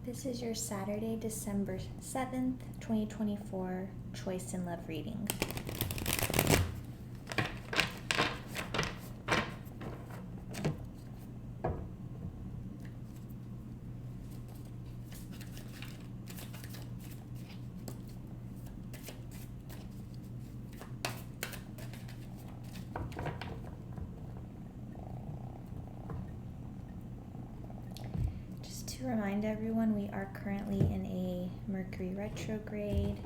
This is your Saturday, December 7th, 2024 Choice in Love reading. To remind everyone, we are currently in a Mercury retrograde.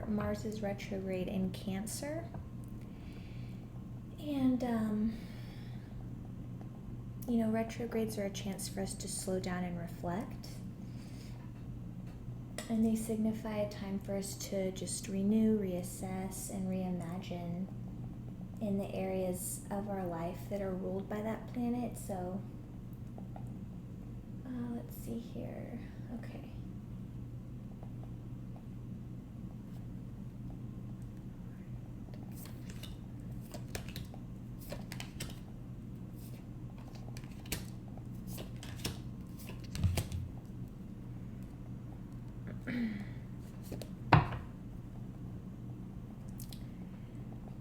Mars is retrograde in Cancer. And, retrogrades are a chance for us to slow down and reflect. And they signify a time for us to just renew, reassess, and reimagine in the areas of our life that are ruled by that planet. So let's see here. Okay.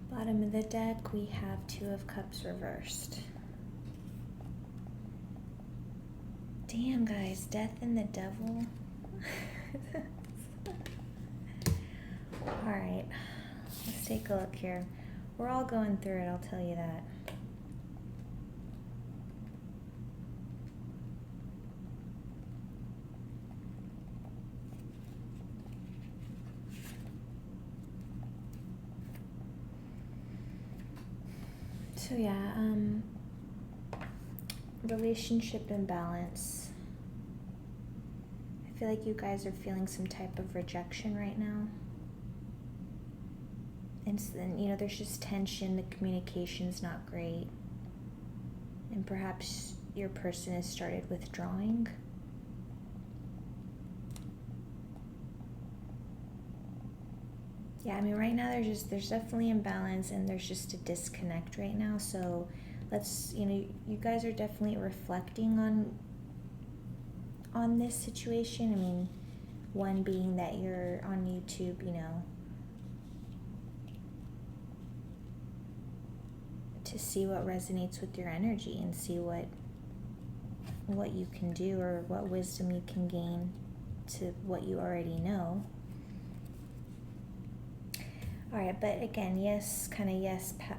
Bottom of the deck, we have Two of Cups reversed. Damn, guys, Death and the Devil. Alright, let's take a look here. We're all going through it, I'll tell you that. So yeah, relationship imbalance. I feel like you guys are feeling some type of rejection right now. And then, there's just tension, the communication's not great. And perhaps your person has started withdrawing. Yeah, right now there's definitely imbalance and there's just a disconnect right now. So let's, you guys are definitely reflecting on this situation. One being that you're on YouTube, to see what resonates with your energy and see what you can do or what wisdom you can gain to what you already know. All right, but again, yes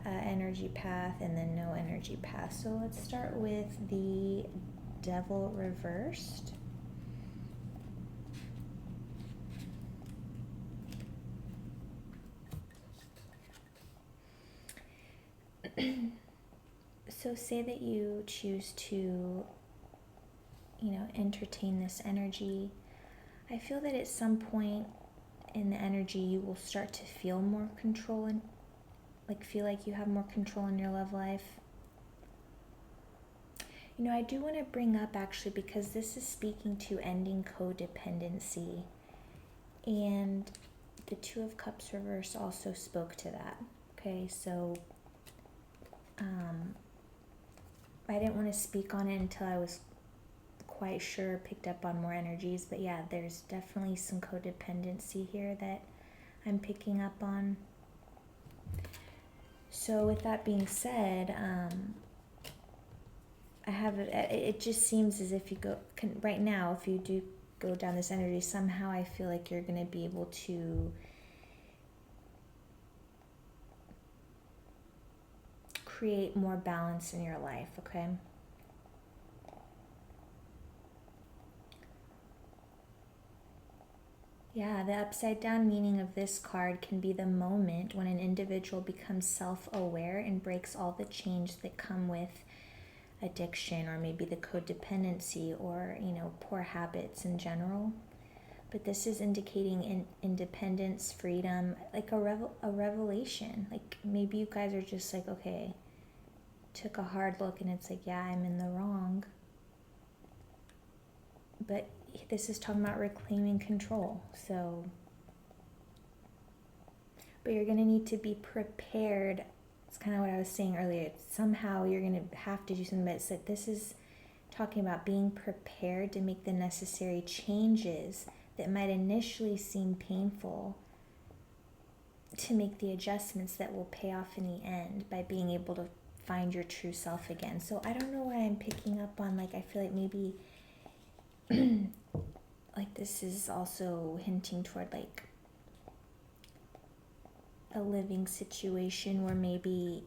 energy path and then no energy path. So let's start with the Devil reversed. So say that you choose to, entertain this energy. I feel that at some point in the energy you will start to feel more control and feel like you have more control in your love life. I do want to bring up actually, because this is speaking to ending codependency, and the Two of Cups reverse also spoke to that. Okay, so I didn't want to speak on it until I was quite sure, picked up on more energies, but yeah, there's definitely some codependency here that I'm picking up on. So with that being said, it just seems as if you right now, if you do go down this energy, somehow I feel like you're going to be able to create more balance in your life, okay? Yeah, the upside down meaning of this card can be the moment when an individual becomes self-aware and breaks all the chains that come with addiction, or maybe the codependency, or poor habits in general. But this is indicating independence, freedom, like a revelation. Like maybe you guys are just like, okay, took a hard look and it's like, yeah, I'm in the wrong. But this is talking about reclaiming control. So, but you're going to need to be prepared It's kind of what I was saying earlier. Somehow you're going to have to do something, but it's like this is talking about being prepared to make the necessary changes that might initially seem painful, to make the adjustments that will pay off in the end by being able to find your true self again. So I don't know why I'm picking up on, like, I feel like maybe like this is also hinting toward like a living situation where maybe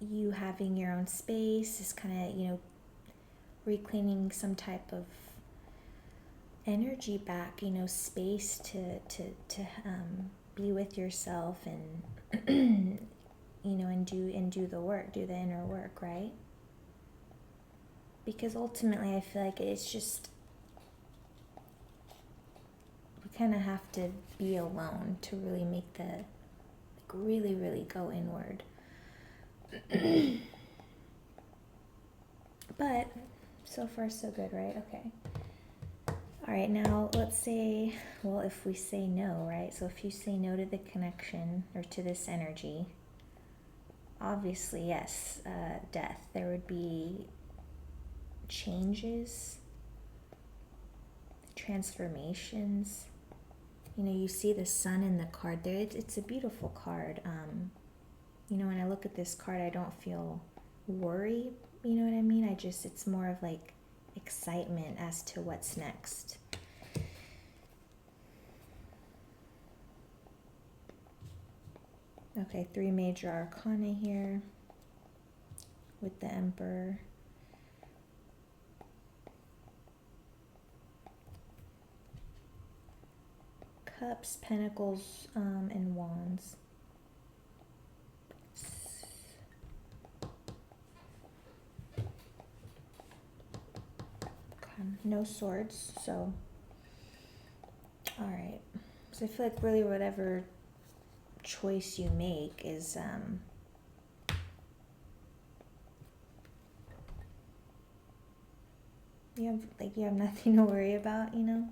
you having your own space is kind of, reclaiming some type of energy back, space to be with yourself and and do the work, do the inner work, right? Because ultimately I feel like it's just, we kind of have to be alone to really make the, like, really go inward. But so far so good, right? Okay. All right, now let's say, well, if we say no, right? So if you say no to the connection or to this energy, obviously, yes, death. There would be changes, transformations. You see the sun in the card there. It's a beautiful card. When I look at this card, I don't feel worry. You know what I mean? It's more of like excitement as to what's next. Okay, 3 major arcana here with the Emperor. Cups, Pentacles, and Wands. No swords, so all right. So I feel like really whatever choice you make is you have nothing to worry about, okay,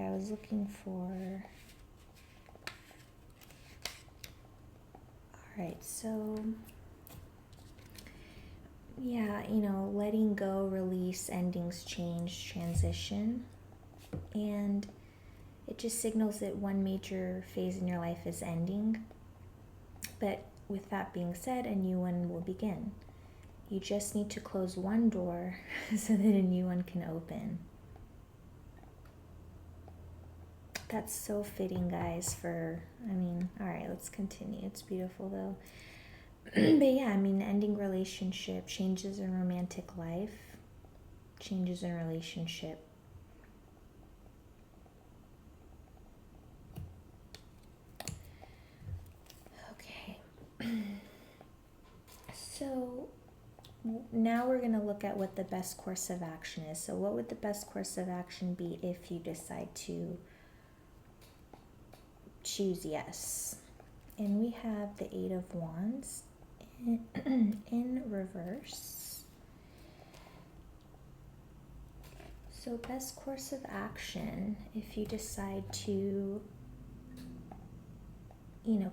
I was looking for, all right, so yeah, letting go, release, endings, change, transition, and it just signals that one major phase in your life is ending. But with that being said, a new one will begin. You just need to close one door so that a new one can open. That's so fitting, guys, all right, let's continue. It's beautiful, though. But yeah, ending relationship, changes in romantic life, changes in relationship. Okay. So now we're going to look at what the best course of action is. So what would the best course of action be if you decide to choose yes? And we have the 8 of Wands in reverse. So best course of action, if you decide to,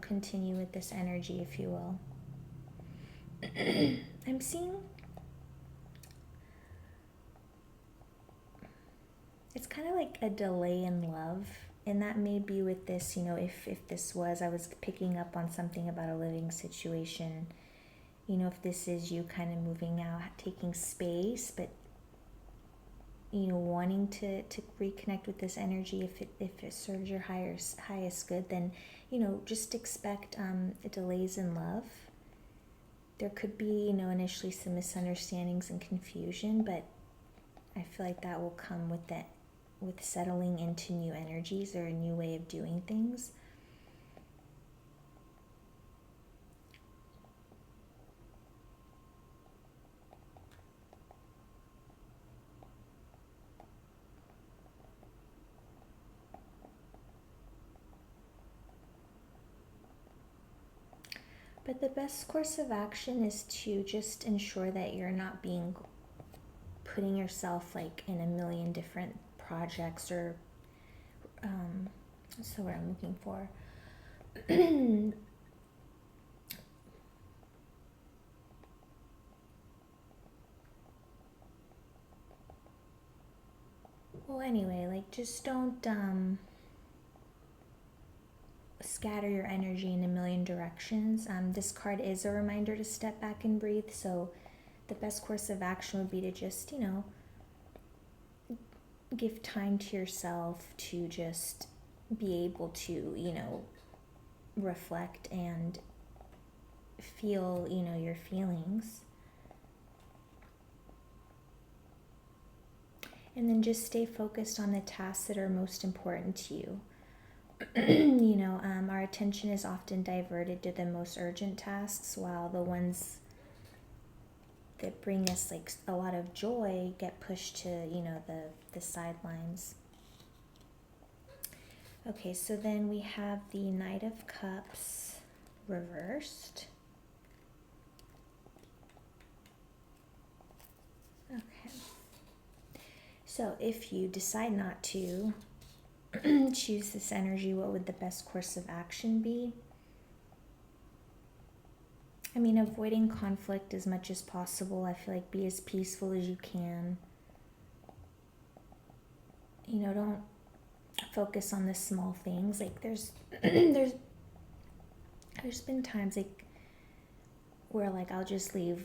continue with this energy, if you will. I'm seeing it's kind of like a delay in love. And that may be with this, if this was, I was picking up on something about a living situation, if this is you kind of moving out, taking space, but, wanting to reconnect with this energy, if it serves your highest good, then, just expect delays in love. There could be, initially some misunderstandings and confusion, but I feel like that will come with settling into new energies or a new way of doing things. But the best course of action is to just ensure that you're not putting yourself like in a million different projects or so what I'm looking for. Well, anyway, like just don't scatter your energy in a million directions. This card is a reminder to step back and breathe. So the best course of action would be to just, give time to yourself to just be able to, reflect and feel, your feelings. And then just stay focused on the tasks that are most important to you. Our attention is often diverted to the most urgent tasks, while the ones that bring us like a lot of joy get pushed to, the sidelines. Okay, so then we have the Knight of Cups reversed. Okay. So if you decide not to choose this energy, what would the best course of action be? I mean, avoiding conflict as much as possible. I feel like be as peaceful as you can. Don't focus on the small things. Like there's there's been times like where like I'll just leave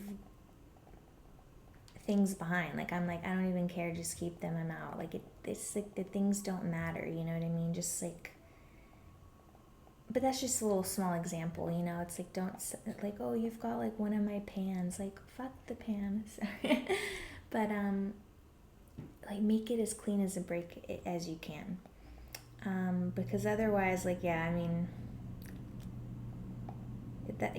things behind. Like I'm like, I don't even care, just keep them, I'm out. Like it's like the things don't matter, you know what I mean? Just like, but that's just a little small example, it's like, don't like, oh, you've got like one of my pans, like fuck the pans. But like make it as clean as a break as you can, because otherwise, like, yeah, I mean that,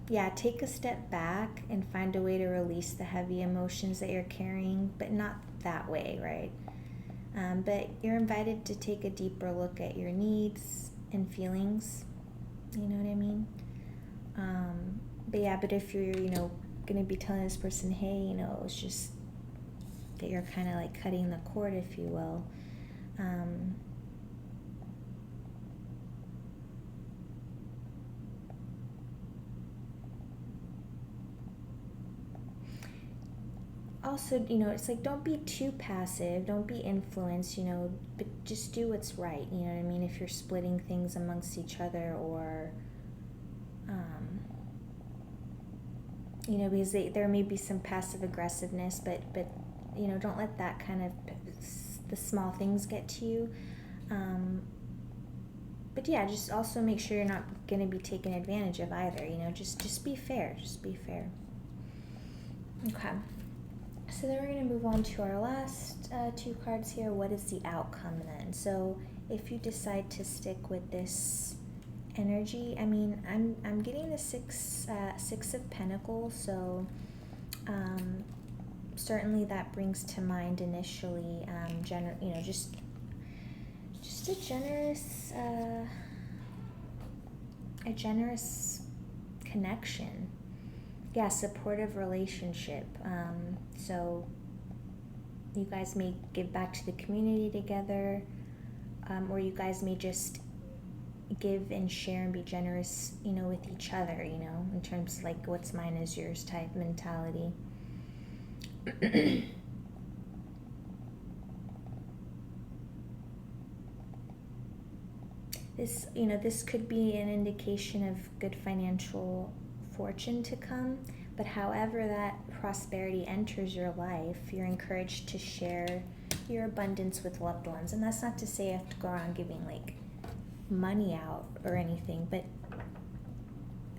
yeah, take a step back and find a way to release the heavy emotions that you're carrying, but not that way, right? But you're invited to take a deeper look at your needs and feelings, you know what I mean? But yeah, but if you're, going to be telling this person, hey, it's just that you're kind of like cutting the cord, if you will, also, it's like, don't be too passive, don't be influenced, but just do what's right, you know what I mean? If you're splitting things amongst each other, or, because there may be some passive aggressiveness, but, don't let that kind of, the small things get to you. But yeah, just also make sure you're not going to be taken advantage of either, just be fair, Okay. So then we're going to move on to our last two cards here. What is the outcome then? So if you decide to stick with this energy, I mean, I'm getting the six of Pentacles. So certainly that brings to mind initially, just a generous connection. Yeah, supportive relationship. So you guys may give back to the community together, or you guys may just give and share and be generous, with each other, in terms of like what's mine is yours type mentality. This could be an indication of good financial fortune to come, but however that prosperity enters your life, you're encouraged to share your abundance with loved ones. And that's not to say you have to go around giving like money out or anything, but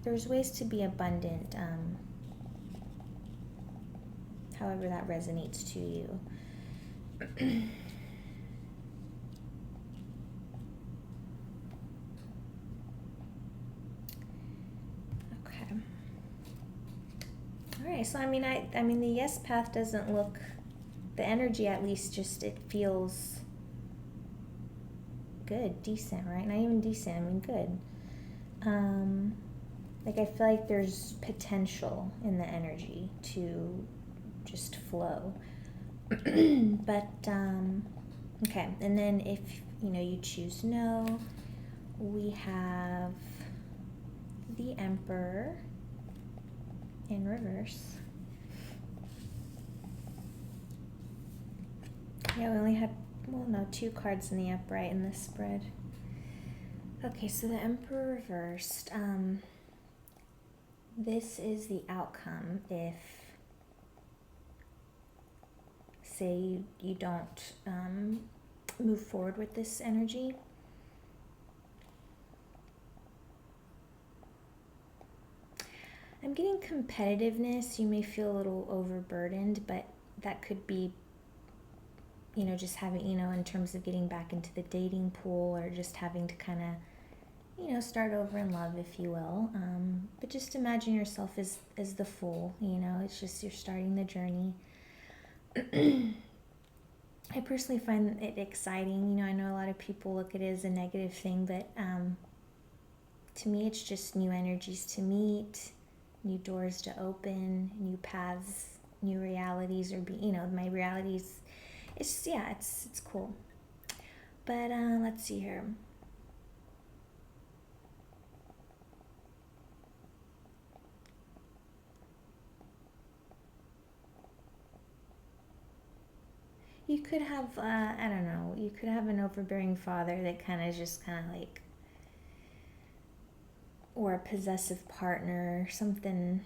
there's ways to be abundant, however that resonates to you. Alright, so I mean the yes path doesn't look, the energy at least, just it feels good, decent, right? Not even decent, I mean good. Like I feel like there's potential in the energy to just flow. But okay, and then if you choose no, we have the Emperor in reverse. Yeah, we only had well, no, 2 cards in the upright in this spread. Okay, so the Emperor reversed. This is the outcome if, say, you don't move forward with this energy. I'm getting competitiveness. You may feel a little overburdened, but that could be, just having, in terms of getting back into the dating pool, or just having to kind of, start over in love, if you will. But just imagine yourself as the fool, it's just you're starting the journey. I personally find it exciting. I know a lot of people look at it as a negative thing, but to me, it's just new energies to meet, new doors to open, new paths, new realities, or my realities. It's cool. But let's see here. You could have, I don't know, you could have an overbearing father that just like, or a possessive partner, something.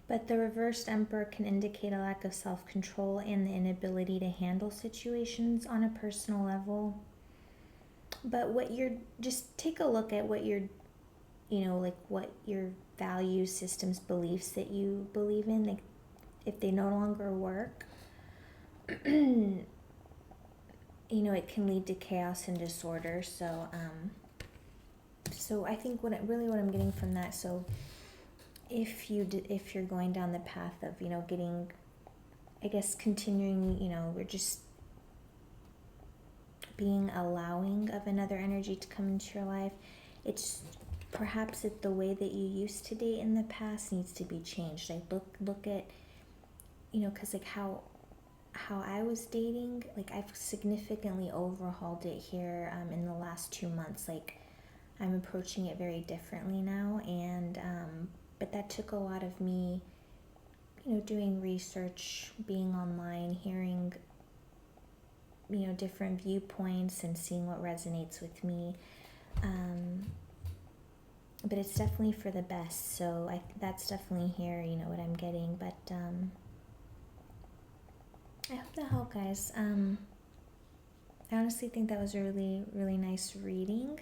But the reversed Emperor can indicate a lack of self-control and the inability to handle situations on a personal level. But just take a look at what like what your values, systems, beliefs that you believe in, like if they no longer work, it can lead to chaos and disorder. So I think what I'm getting from that, so if you're going down the path of, getting, I guess, continuing, we're just being allowing of another energy to come into your life, it's perhaps the way that you used to date in the past needs to be changed. Like look at, because like how I was dating, like I've significantly overhauled it here in the last 2 months. Like I'm approaching it very differently now, and but that took a lot of me, doing research, being online, hearing, different viewpoints and seeing what resonates with me. But it's definitely for the best. So that's definitely here, what I'm getting. But I hope that helped, guys. I honestly think that was a really, really nice reading.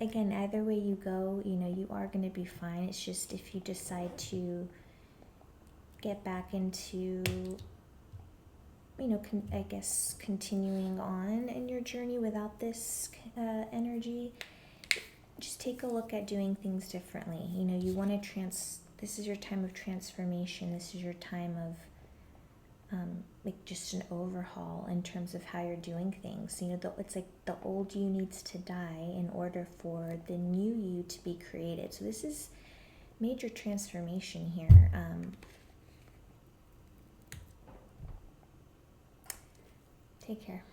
Again, either way you go, you are going to be fine. It's just if you decide to get back into, I guess, continuing on in your journey without this energy, just take a look at doing things differently. You want to this is your time of transformation. This is your time of like just an overhaul in terms of how you're doing things. It's like the old you needs to die in order for the new you to be created. So this is major transformation here. Take care.